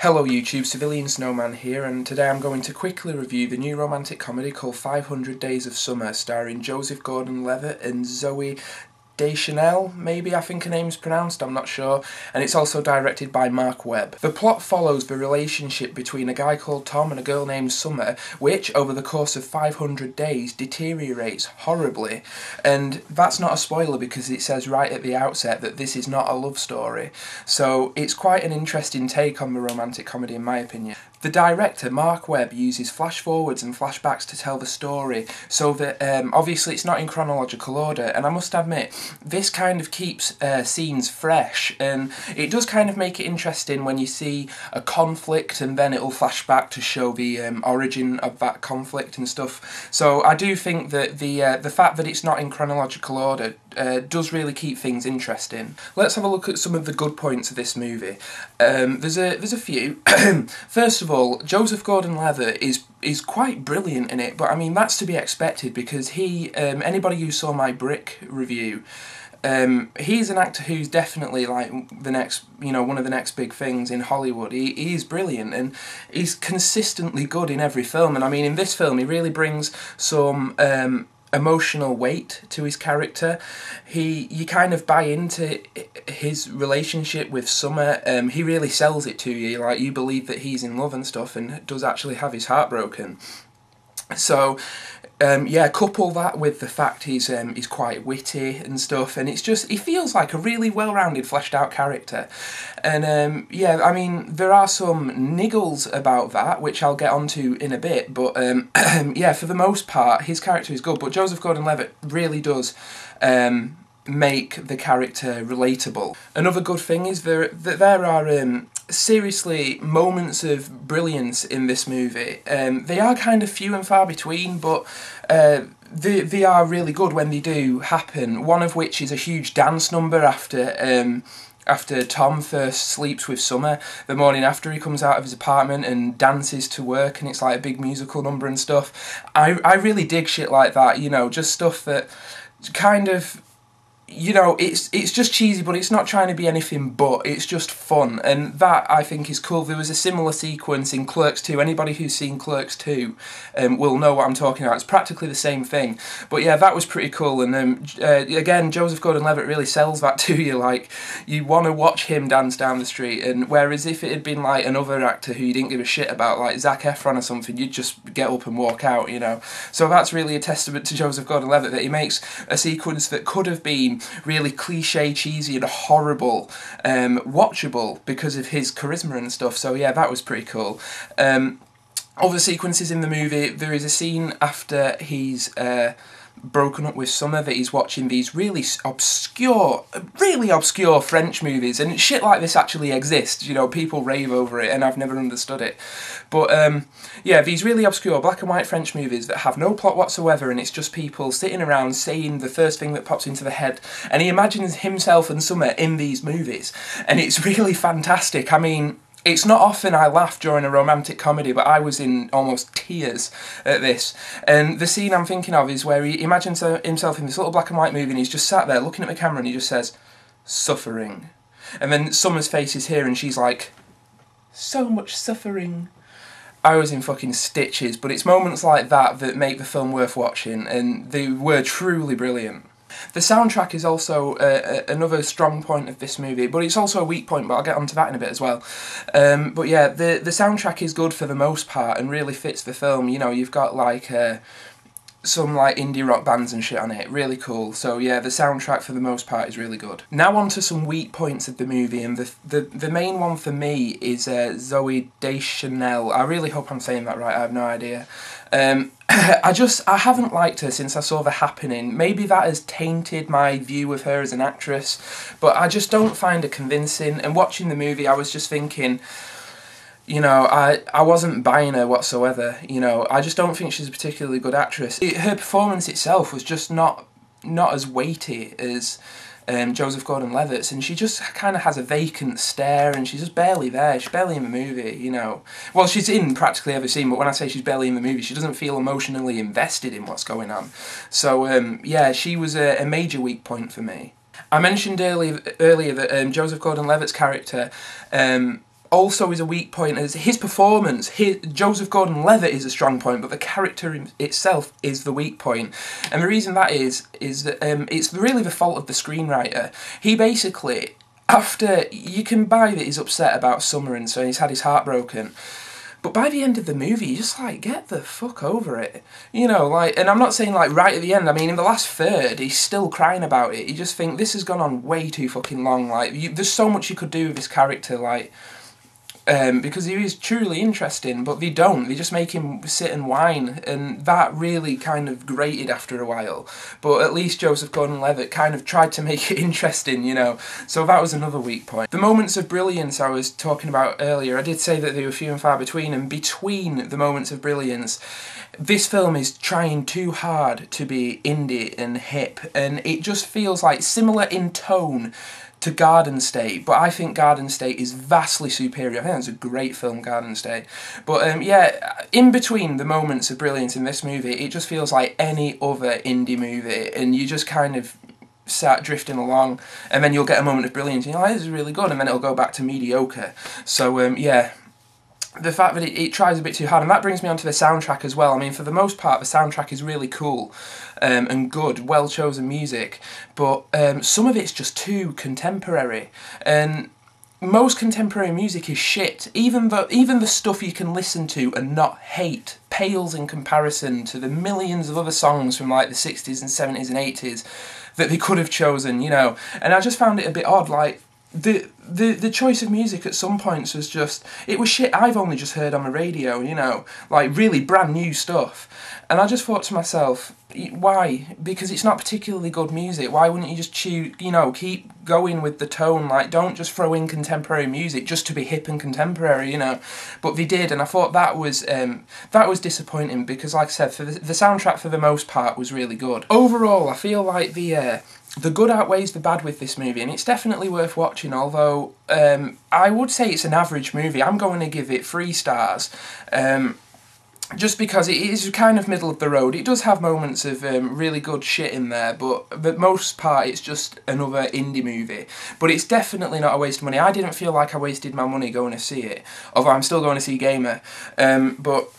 Hello YouTube, CivilianSnowman here, and today I'm going to quickly review the new romantic comedy called 500 Days of Summer, starring Joseph Gordon-Levitt and Zooey Deschanel, maybe I think her name's pronounced, I'm not sure, and it's also directed by Mark Webb. The plot follows the relationship between a guy called Tom and a girl named Summer, which, over the course of 500 days, deteriorates horribly. And that's not a spoiler because it says right at the outset that this is not a love story. So it's quite an interesting take on the romantic comedy in my opinion. The director, Mark Webb, uses flash forwards and flashbacks to tell the story, so that obviously it's not in chronological order, and I must admit, this kind of keeps scenes fresh, and it does kind of make it interesting when you see a conflict and then it'll flash back to show the origin of that conflict and stuff. So I do think that the fact that it's not in chronological order does really keep things interesting. Let's have a look at some of the good points of this movie. There's a few. First of all, Joseph Gordon-Levitt is quite brilliant in it, but I mean that's to be expected because he anybody who saw my Brick review, he's an actor who's definitely like the next, one of the next big things in Hollywood. He's brilliant and he's consistently good in every film, and I mean in this film he really brings some emotional weight to his character. You kind of buy into his relationship with Summer. He really sells it to you, like you believe that he's in love and stuff, and does actually have his heart broken. So yeah, couple that with the fact he's quite witty and stuff, and he feels like a really well-rounded, fleshed-out character. And yeah, I mean, there are some niggles about that, which I'll get onto in a bit, but yeah, for the most part, his character is good, but Joseph Gordon-Levitt really does make the character relatable. Another good thing is that there are seriously moments of brilliance in this movie. They are kind of few and far between, but they are really good when they do happen. One of which is a huge dance number after Tom first sleeps with Summer. The morning after, he comes out of his apartment and dances to work, and it's like a big musical number and stuff. I really dig shit like that, just stuff that kind of, it's just cheesy, but it's not trying to be anything but, it's just fun, and that I think is cool. There was a similar sequence in Clerks 2, anybody who's seen Clerks 2 will know what I'm talking about, it's practically the same thing, but yeah, that was pretty cool, and again, Joseph Gordon-Levitt really sells that to you, like, you want to watch him dance down the street, and whereas if it had been like another actor who you didn't give a shit about, like Zac Efron or something, you'd just get up and walk out, so that's really a testament to Joseph Gordon-Levitt, that he makes a sequence that could have been really cliche, cheesy and horrible, watchable because of his charisma and stuff, so yeah, that was pretty cool. Other sequences in the movie, there is a scene after he's broken up with Summer that he's watching these really obscure French movies, and shit like this actually exists, people rave over it and I've never understood it, but yeah, these really obscure black and white French movies that have no plot whatsoever, and it's just people sitting around saying the first thing that pops into the head, and he imagines himself and Summer in these movies, and it's really fantastic. I mean, it's not often I laugh during a romantic comedy, but I was in almost tears at this. And the scene I'm thinking of is where he imagines himself in this little black and white movie, and he's just sat there looking at the camera and he just says, "Suffering." And then Summer's face is here and she's like, "So much suffering." I was in fucking stitches, but it's moments like that that make the film worth watching, and they were truly brilliant. The soundtrack is also another strong point of this movie, but it's also a weak point, but I'll get onto that in a bit as well. But yeah, the soundtrack is good for the most part and really fits the film. You've got like some like indie rock bands and shit on it, really cool. So yeah, the soundtrack for the most part is really good. Now on to some weak points of the movie, and the main one for me is Zooey Deschanel. I really hope I'm saying that right, I have no idea. I haven't liked her since I saw The Happening. Maybe that has tainted my view of her as an actress, but I just don't find her convincing, and watching the movie I was just thinking, I wasn't buying her whatsoever, I just don't think she's a particularly good actress. Her performance itself was just not as weighty as Joseph Gordon-Levitt's, and she just kind of has a vacant stare, and she's just barely there, she's barely in the movie, Well, she's in practically every scene, but when I say she's barely in the movie, she doesn't feel emotionally invested in what's going on. So, yeah, she was a major weak point for me. I mentioned earlier that Joseph Gordon-Levitt's character also is a weak point is his performance. Joseph Gordon-Levitt is a strong point, but the character itself is the weak point. And the reason that is that it's really the fault of the screenwriter. He basically, after, you can buy that he's upset about Summer and so he's had his heart broken, but by the end of the movie, you just, like, get the fuck over it. You know, like, and I'm not saying, like, right at the end. I mean, in the last third, he's still crying about it. You just think, this has gone on way too fucking long. Like, there's so much you could do with this character, like, because he is truly interesting, but they don't. They just make him sit and whine, and that really kind of grated after a while. But at least Joseph Gordon-Levitt kind of tried to make it interesting, you know. So that was another weak point. The moments of brilliance I was talking about earlier, I did say that they were few and far between, and between the moments of brilliance, this film is trying too hard to be indie and hip, and it just feels like similar in tone to Garden State, but I think Garden State is vastly superior. I think it's a great film, Garden State. But yeah, in between the moments of brilliance in this movie, it just feels like any other indie movie, and you just kind of start drifting along, and then you'll get a moment of brilliance, and you're like, this is really good, and then it'll go back to mediocre. So yeah, the fact that it tries a bit too hard, and that brings me on to the soundtrack as well. I mean, for the most part, the soundtrack is really cool and good, well-chosen music, but some of it's just too contemporary, and most contemporary music is shit. Even the stuff you can listen to and not hate pales in comparison to the millions of other songs from, like, the 60s and 70s and 80s that they could have chosen, you know. And I just found it a bit odd, like, the choice of music at some points was just, it was shit I've only just heard on the radio, you know, like really brand new stuff. And I just thought to myself, why? Because it's not particularly good music. Why wouldn't you just choose, you know, keep going with the tone? Like, don't just throw in contemporary music just to be hip and contemporary, you know. But they did, and I thought that was disappointing because, like I said, for the soundtrack for the most part was really good. Overall, I feel like the good outweighs the bad with this movie, and it's definitely worth watching, although I would say it's an average movie. I'm going to give it 3 stars, just because it is kind of middle of the road. It does have moments of really good shit in there, but for the most part it's just another indie movie. But it's definitely not a waste of money. I didn't feel like I wasted my money going to see it, although I'm still going to see Gamer. But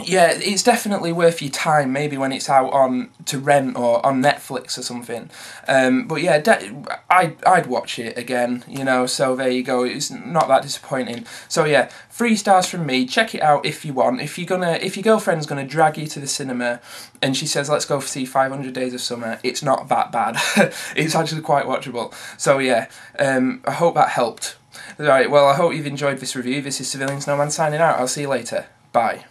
yeah, it's definitely worth your time, maybe when it's out on to rent or on Netflix or something. But yeah, I'd watch it again, you know, so there you go. It's not that disappointing. So yeah, 3 stars from me. Check it out if you want. If your girlfriend's gonna drag you to the cinema and she says, let's go see 500 Days of Summer, it's not that bad. It's actually quite watchable. So yeah, I hope that helped. Alright, well, I hope you've enjoyed this review. This is CivilianSnowman signing out. I'll see you later. Bye.